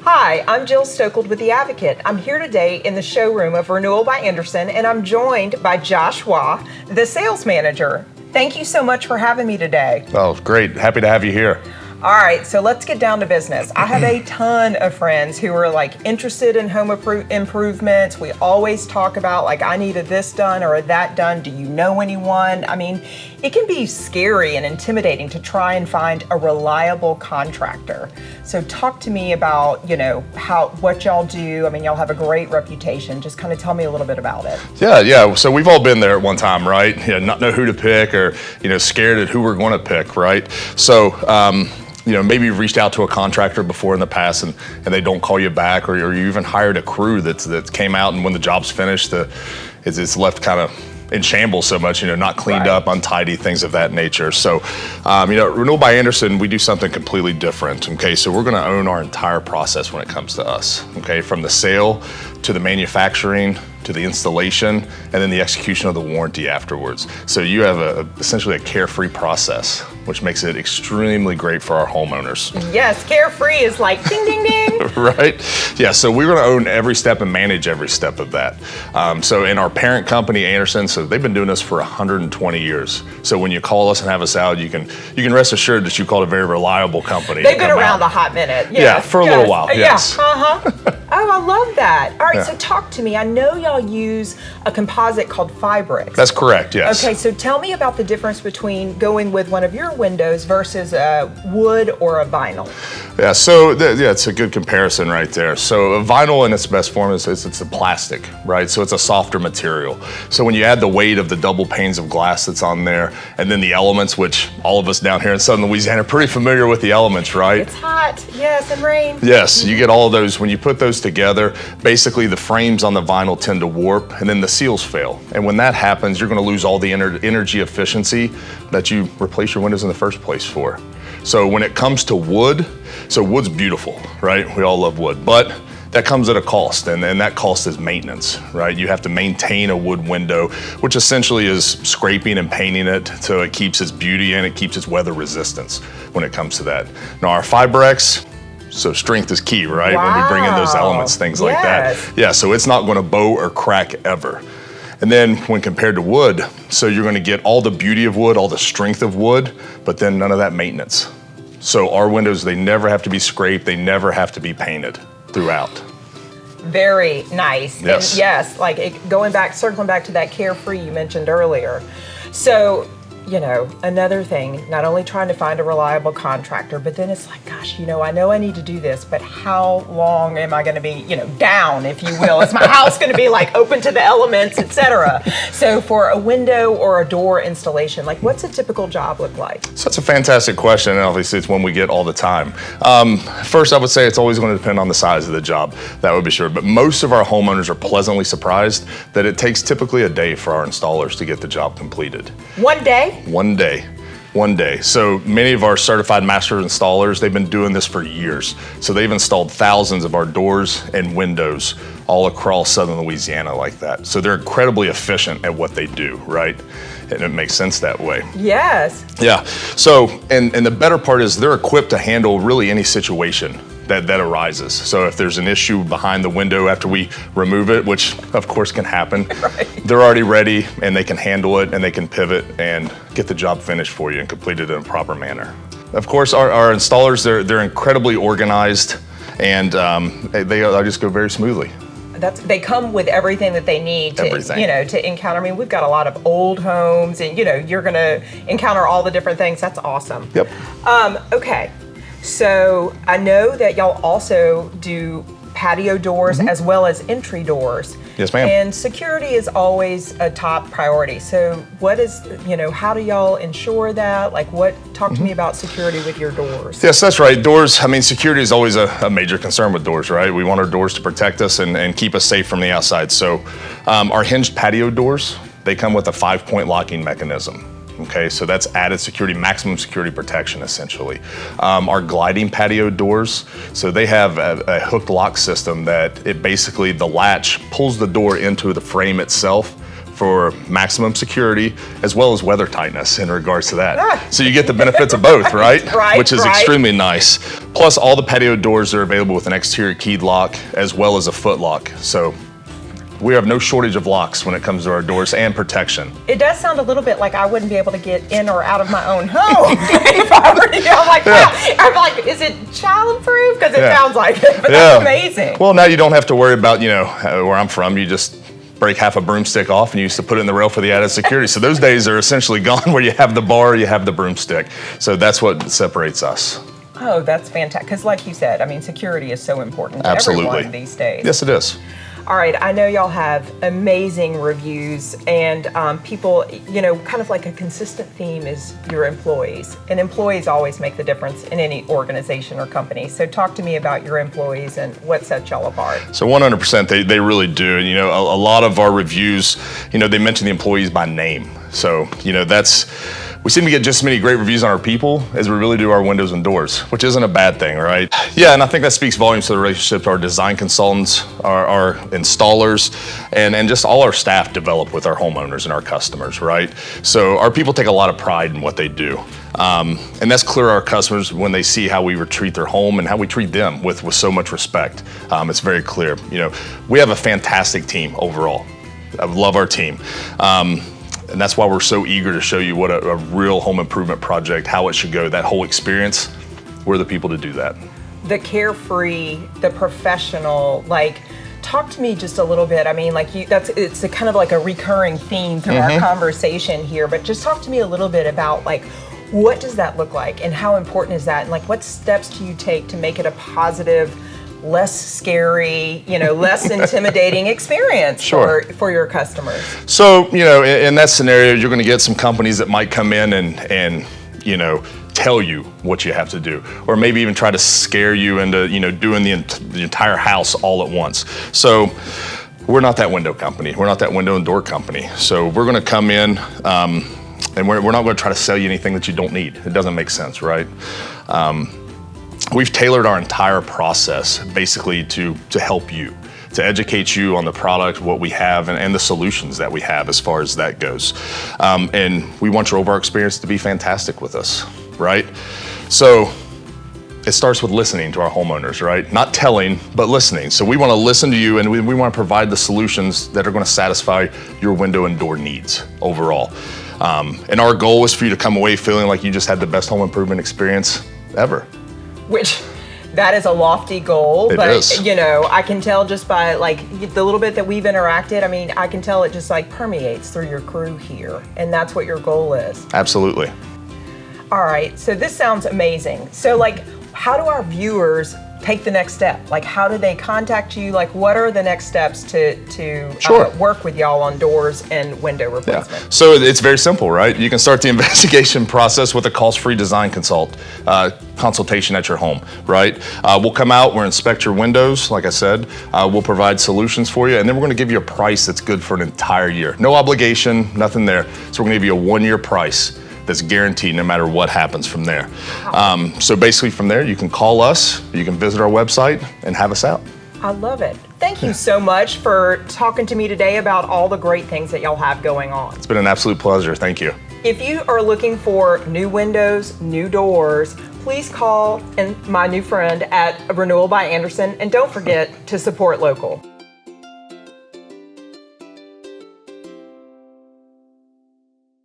Hi, I'm Jill Stokeld with The Advocate. I'm here today in the showroom of Renewal by Andersen, and I'm joined by Joshua, the sales manager. Thank you so much for having me today. Oh, great. Happy to have you here. All right, so let's get down to business. I have a ton of friends who are interested in home improvements. We always talk about I needed this done or that done. Do you know anyone? I mean, it can be scary and intimidating to try and find a reliable contractor. So talk to me about, what y'all do. I mean, y'all have a great reputation. Just kind of tell me a little bit about it. Yeah. So we've all been there at one time, right? Not know who to pick or, scared at who we're going to pick, right? So, maybe you've reached out to a contractor before in the past and they don't call you back, or you even hired a crew that came out, and when the job's finished, it's left kind of in shambles so much, not cleaned up, untidy, things of that nature. So, Renewal by Andersen, we do something completely different, okay? So we're gonna own our entire process when it comes to us, okay? From the sale to the manufacturing, to the installation, and then the execution of the warranty afterwards. So you have essentially a carefree process, which makes it extremely great for our homeowners. Yes, carefree is like ding, ding, ding. Right? Yeah, so we're gonna own every step and manage every step of that. So in our parent company, Andersen, so they've been doing this for 120 years. So when you call us and have us out, you can rest assured that you called a very reliable company. They've been around a hot minute. Yes, yeah, for a little while, yes. Yeah, Oh, I love that. All right, so talk to me. I know y'all use a composite called Fibrex. That's correct, yes. Okay, so tell me about the difference between going with one of your windows versus a wood or a vinyl. Yeah, so it's a good comparison right there. So a vinyl in its best form it's a plastic, right? So it's a softer material. So when you add the weight of the double panes of glass that's on there, and then the elements, which all of us down here in Southern Louisiana are pretty familiar with the elements, right? It's hot, yes, and rain. Yes, you get all of those. When you put those together, basically the frames on the vinyl tend to warp and then the seals fail. And when that happens, you're gonna lose all the energy efficiency that you replace your windows in the first place for. So when it comes to wood, so wood's beautiful, right? We all love wood, but that comes at a cost, and that cost is maintenance, right? You have to maintain a wood window, which essentially is scraping and painting it so it keeps its beauty and it keeps its weather resistance when it comes to that. Now our Fibrex, so strength is key, right? Wow. When we bring in those elements, things like that. Yeah, so it's not gonna bow or crack ever. And then when compared to wood, so you're gonna get all the beauty of wood, all the strength of wood, but then none of that maintenance. So our windows, they never have to be scraped, they never have to be painted throughout. Very nice. Yes. And yes, circling back to that carefree you mentioned earlier. So, another thing, not only trying to find a reliable contractor, but then it's gosh, I know I need to do this, but how long am I gonna be, down, if you will? Is my house gonna be open to the elements, etc.? So for a window or a door installation, what's a typical job look like? So that's a fantastic question, and obviously it's one we get all the time. First, I would say it's always gonna depend on the size of the job, that would be sure. But most of our homeowners are pleasantly surprised that it takes typically a day for our installers to get the job completed. One day? One day. So many of our certified master installers, they've been doing this for years. So they've installed thousands of our doors and windows all across Southern Louisiana like that. So they're incredibly efficient at what they do, right? And it makes sense that way. Yes. Yeah, so, and the better part is they're equipped to handle really any situation that arises. So if there's an issue behind the window after we remove it, which of course can happen, right. They're already ready and they can handle it and they can pivot and get the job finished for you and completed in a proper manner. Of course, our installers, they're incredibly organized, and they just go very smoothly. They come with everything that they need to, to encounter. I mean, we've got a lot of old homes, and you're gonna encounter all the different things. That's awesome. Yep. Okay, so I know that y'all also do patio doors as well as entry doors. Yes, ma'am. And security is always a top priority. So what is, how do y'all ensure that? Talk to me about security with your doors. Yes, that's right. Doors, security is always a major concern with doors, right? We want our doors to protect us and keep us safe from the outside. So our hinged patio doors, they come with a 5-point locking mechanism. Okay, so that's added security, maximum security protection, essentially. Our gliding patio doors, so they have a hooked lock system that the latch pulls the door into the frame itself for maximum security as well as weather tightness in regards to that. So you get the benefits of both, right? Which is extremely nice. Plus all the patio doors are available with an exterior keyed lock as well as a foot lock. So we have no shortage of locks when it comes to our doors and protection. It does sound a little bit like I wouldn't be able to get in or out of my own home if I were, I'm like, wow. I'm like, is it child-proof? Because it sounds like it, but that's amazing. Well, now you don't have to worry about, where I'm from, you just break half a broomstick off and you used to put it in the rail for the added security. So those days are essentially gone where you have the bar, you have the broomstick. So that's what separates us. Oh, that's fantastic. Because like you said, I mean, security is so important to everyone these days. Yes, it is. All right, I know y'all have amazing reviews and people, kind of like a consistent theme is your employees. And employees always make the difference in any organization or company. So talk to me about your employees and what sets y'all apart. So 100%, they really do. And, a lot of our reviews, they mention the employees by name. So, we seem to get just as many great reviews on our people as we really do our windows and doors, which isn't a bad thing, right? Yeah, and I think that speaks volumes to the relationship our design consultants, our installers, and just all our staff develop with our homeowners and our customers, right? So our people take a lot of pride in what they do. And that's clear to our customers when they see how we treat their home and how we treat them with so much respect. It's very clear. We have a fantastic team overall. I love our team. And that's why we're so eager to show you what a real home improvement project, how it should go, that whole experience. We're the people to do that. The carefree, the professional, talk to me just a little bit. I mean, it's a kind of like a recurring theme through our conversation here, but just talk to me a little bit about what does that look like and how important is that? And what steps do you take to make it a positive, less scary, less intimidating experience for your customers? So, in that scenario, you're going to get some companies that might come in and tell you what you have to do, or maybe even try to scare you into, doing the entire house all at once. So we're not that window company. We're not that window and door company. So we're going to come in, and we're not going to try to sell you anything that you don't need. It doesn't make sense, right? We've tailored our entire process basically to help you, to educate you on the product, what we have, and the solutions that we have as far as that goes. And we want your overall experience to be fantastic with us, right? So it starts with listening to our homeowners, right? Not telling, but listening. So we want to listen to you, and we want to provide the solutions that are going to satisfy your window and door needs overall. And our goal is for you to come away feeling like you just had the best home improvement experience ever. Which, that is a lofty goal, but is. I can tell just by the little bit that we've interacted, I mean, I can tell it just permeates through your crew here, and that's what your goal is. Absolutely. All right, so this sounds amazing. So how do our viewers take the next step? How do they contact you? What are the next steps to work with y'all on doors and window replacement? Yeah. So it's very simple, right? You can start the investigation process with a cost-free design consultation at your home, right? We'll come out, we'll inspect your windows, like I said. We'll provide solutions for you, and then we're going to give you a price that's good for an entire year. No obligation, nothing there. So we're going to give you a one-year price that's guaranteed no matter what happens from there. So basically from there, you can call us, you can visit our website and have us out. I love it. Thank you so much for talking to me today about all the great things that y'all have going on. It's been an absolute pleasure. Thank you. If you are looking for new windows, new doors, please call my new friend at Renewal by Andersen, and don't forget to support local.